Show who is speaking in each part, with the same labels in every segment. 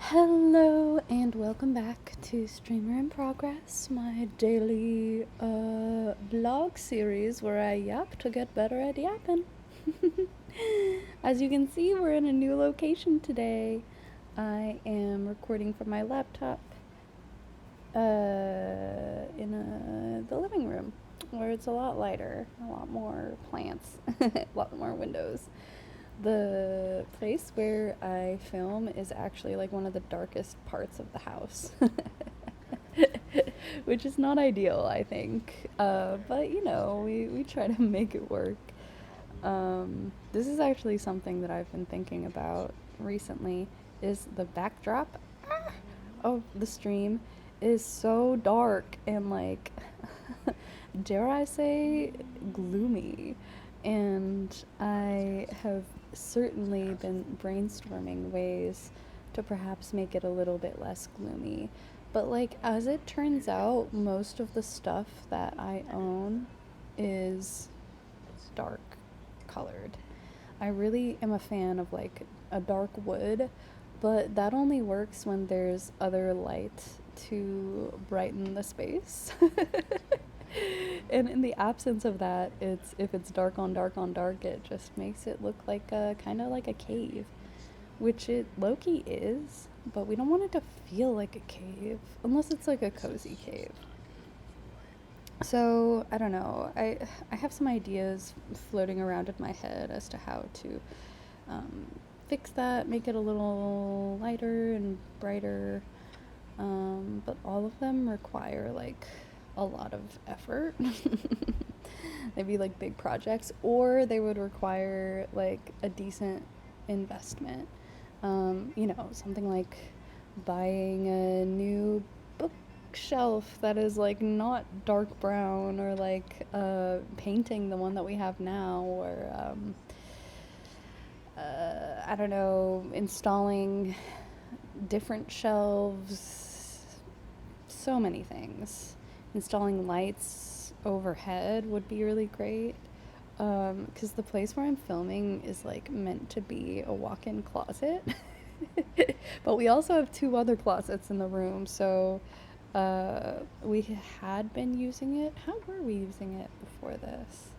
Speaker 1: Hello and welcome back to Streamer in Progress, my daily vlog series where I yap to get better at yapping. As you can see, we're in a new location today. I am recording from my laptop in the living room where it's a lot lighter, a lot more plants, a lot more windows. The place where I film is actually like one of the darkest parts of the house, which is not ideal, I think. But we try to make it work. This is actually something that I've been thinking about recently. Is the backdrop of the stream is so dark and like, dare I say, gloomy. And I have certainly been brainstorming ways to perhaps make it a little bit less gloomy. But, like, as it turns out, most of the stuff that I own is dark colored. I really am a fan of, like, a dark wood, but that only works when there's other light to brighten the space. And in the absence of that, it's if it's dark on dark on dark, it just makes it look like a kind of like a cave, which it low-key is, but we don't want it to feel like a cave unless it's like a cozy cave. So I don't know. I have some ideas floating around in my head as to how to um, fix that, make it a little lighter and brighter. But all of them require like a lot of effort. They'd be like big projects, or they would require like a decent investment. Something like buying a new bookshelf that is like not dark brown, or like painting the one that we have now, or I don't know, installing different shelves, so many things. Installing lights overhead would be really great. Because the place where I'm filming is like meant to be a walk-in closet. But we also have two other closets in the room, so we had been using it. How were we using it before this?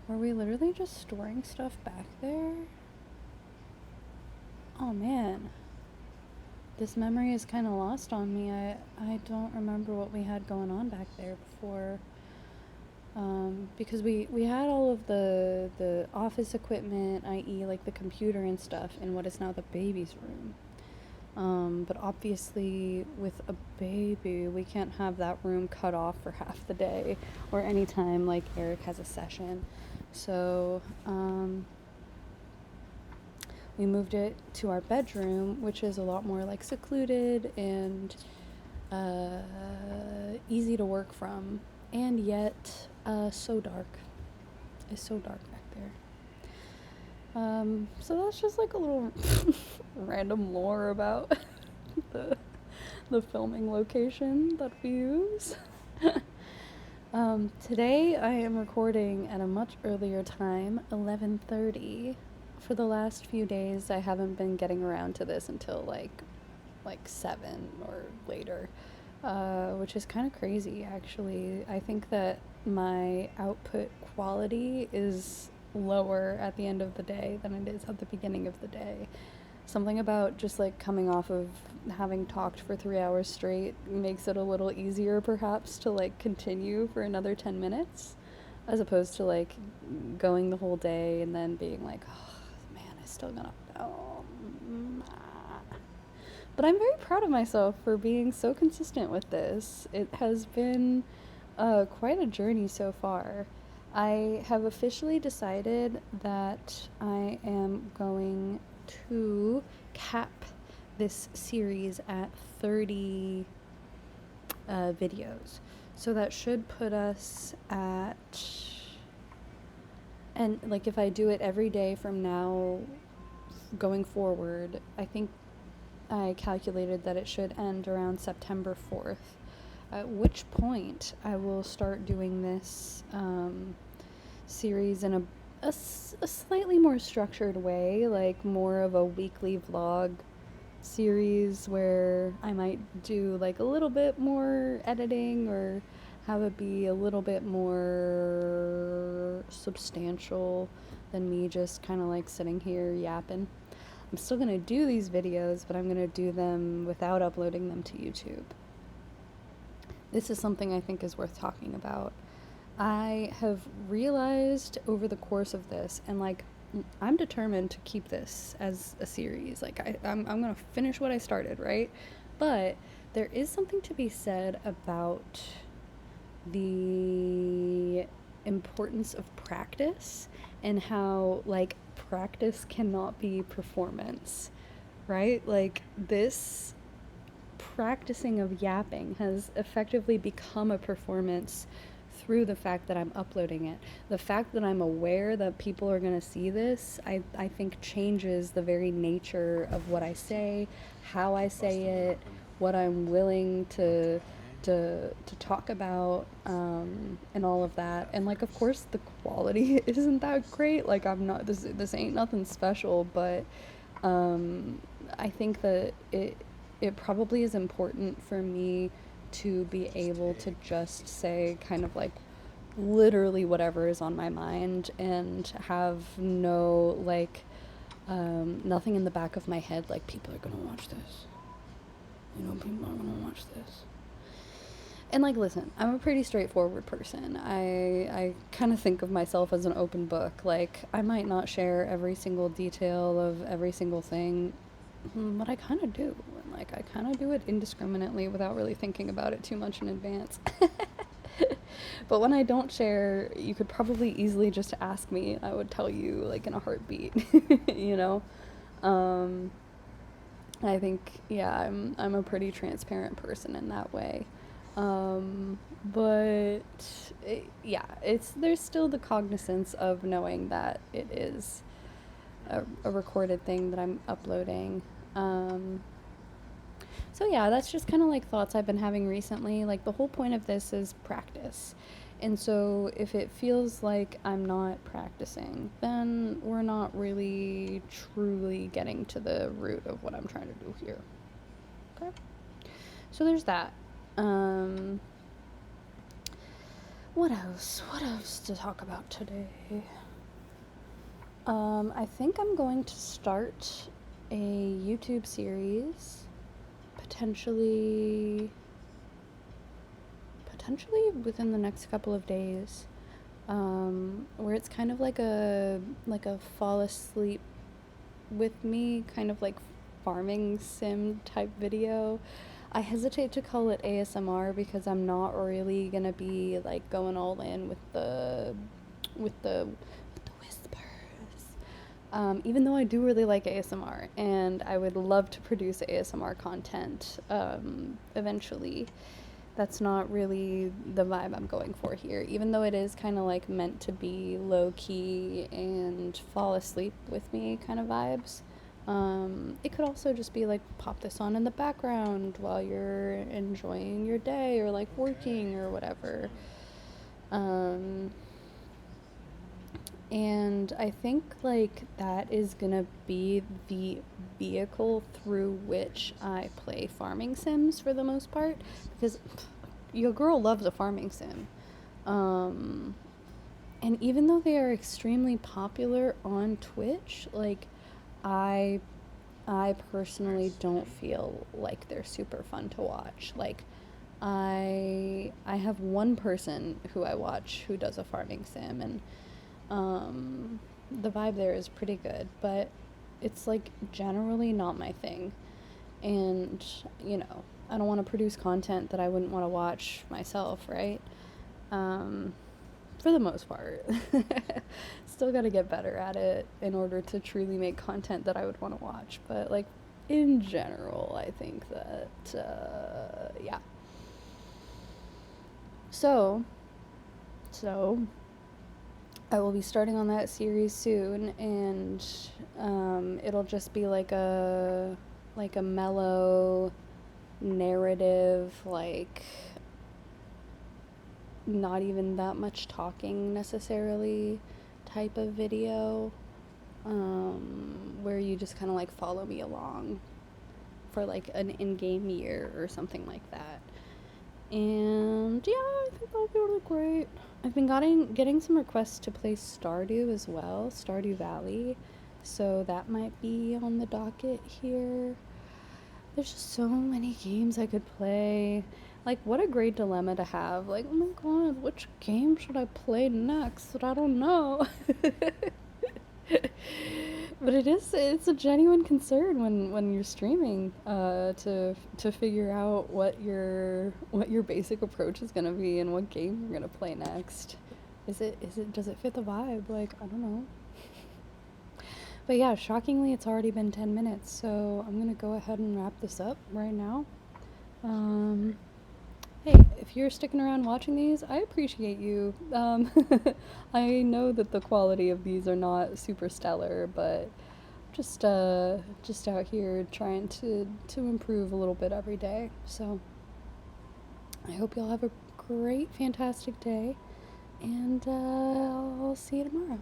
Speaker 1: Were we literally just storing stuff back there? Oh man. This memory is kind of lost on me. I don't remember what we had going on back there before. Because we had all of the office equipment, i.e., like the computer and stuff, in what is now the baby's room. But obviously, with a baby, we can't have that room cut off for half the day or anytime like Eric has a session. So, we moved it to our bedroom, which is a lot more like secluded and easy to work from, and yet so dark. It's so dark back there. So that's just like a little random lore about the the filming location that we use. Today I am recording at a much earlier time, 11:30. For the last few days, I haven't been getting around to this until like 7 or later, which is kind of crazy, actually. I think that my output quality is lower at the end of the day than it is at the beginning of the day. Something about just like coming off of having talked for 3 hours straight makes it a little easier, perhaps, to like continue for another 10 minutes, as opposed to like going the whole day and then being like, oh man, I still gotta film. But I'm very proud of myself for being so consistent with this. It has been quite a journey so far. I have officially decided that I am going to cap this series at 30 videos. So that should put us at, and like if I do it every day from now going forward, I think I calculated that it should end around September 4th, at which point I will start doing this series in a slightly more structured way, like more of a weekly vlog series where I might do like a little bit more editing or have it be a little bit more substantial than me just kind of like sitting here yapping. I'm still gonna do these videos, but I'm gonna do them without uploading them to YouTube. This is something I think is worth talking about. I have realized over the course of this, and like, I'm determined to keep this as a series. Like, I'm gonna finish what I started, right? But there is something to be said about the importance of practice and how, like, practice cannot be performance, right? Like, this practicing of yapping has effectively become a performance through the fact that I'm uploading it. The fact that I'm aware that people are going to see this, I think changes the very nature of what I say, how I say it, what I'm willing to talk about, and all of that. And like, of course, the quality isn't that great. Like, I'm not, this ain't nothing special, but I think that it probably is important for me to be able to just say kind of like literally whatever is on my mind and have no like nothing in the back of my head like people are gonna watch this, people are gonna watch this. And like, listen, I'm a pretty straightforward person. I kind of think of myself as an open book. Like, I might not share every single detail of every single thing, but I kind of do. And like, I kind of do it indiscriminately without really thinking about it too much in advance. But when I don't share, you could probably easily just ask me. I would tell you like in a heartbeat, you know? I think, yeah, I'm a pretty transparent person in that way. But yeah, there's still the cognizance of knowing that it is a recorded thing that I'm uploading. So yeah, that's just kind of like thoughts I've been having recently. Like, the whole point of this is practice. And so if it feels like I'm not practicing, then we're not really truly getting to the root of what I'm trying to do here. Okay? So there's that. What else? What else to talk about today? I think I'm going to start a YouTube series, potentially within the next couple of days, where it's kind of like a fall asleep with me, kind of like farming sim type video. I hesitate to call it ASMR because I'm not really gonna be like going all in with the whispers. Even though I do really like ASMR and I would love to produce ASMR content eventually, that's not really the vibe I'm going for here. Even though it is kind of like meant to be low key and fall asleep with me kind of vibes. It could also just be like, pop this on in the background while you're enjoying your day or like working or whatever. And I think like that is gonna be the vehicle through which I play farming sims for the most part, because your girl loves a farming sim. And even though they are extremely popular on Twitch, like, I personally don't feel like they're super fun to watch. Like, I have one person who I watch who does a farming sim, and the vibe there is pretty good, but it's like generally not my thing. And I don't want to produce content that I wouldn't want to watch myself, right? For the most part. Still got to get better at it in order to truly make content that I would want to watch. But like, in general, I think that yeah. So I will be starting on that series soon, and it'll just be like a mellow narrative, like not even that much talking necessarily type of video, where you just kind of like follow me along for like an in-game year or something like that. And yeah, I think that'll be really great. I've been getting some requests to play Stardew as well, Stardew Valley. So that might be on the docket here. There's just so many games I could play. Like, what a great dilemma to have. Like, oh my god, which game should I play next? I don't know. But it's a genuine concern when you're streaming to figure out what your basic approach is gonna be and what game you're gonna play next. Does it fit the vibe? Like, I don't know. But yeah, shockingly, it's already been 10 minutes, so I'm gonna go ahead and wrap this up right now. Um, hey, if you're sticking around watching these, I appreciate you. I know that the quality of these are not super stellar, but just out here trying to improve a little bit every day. So I hope y'all have a great, fantastic day, and I'll see you tomorrow.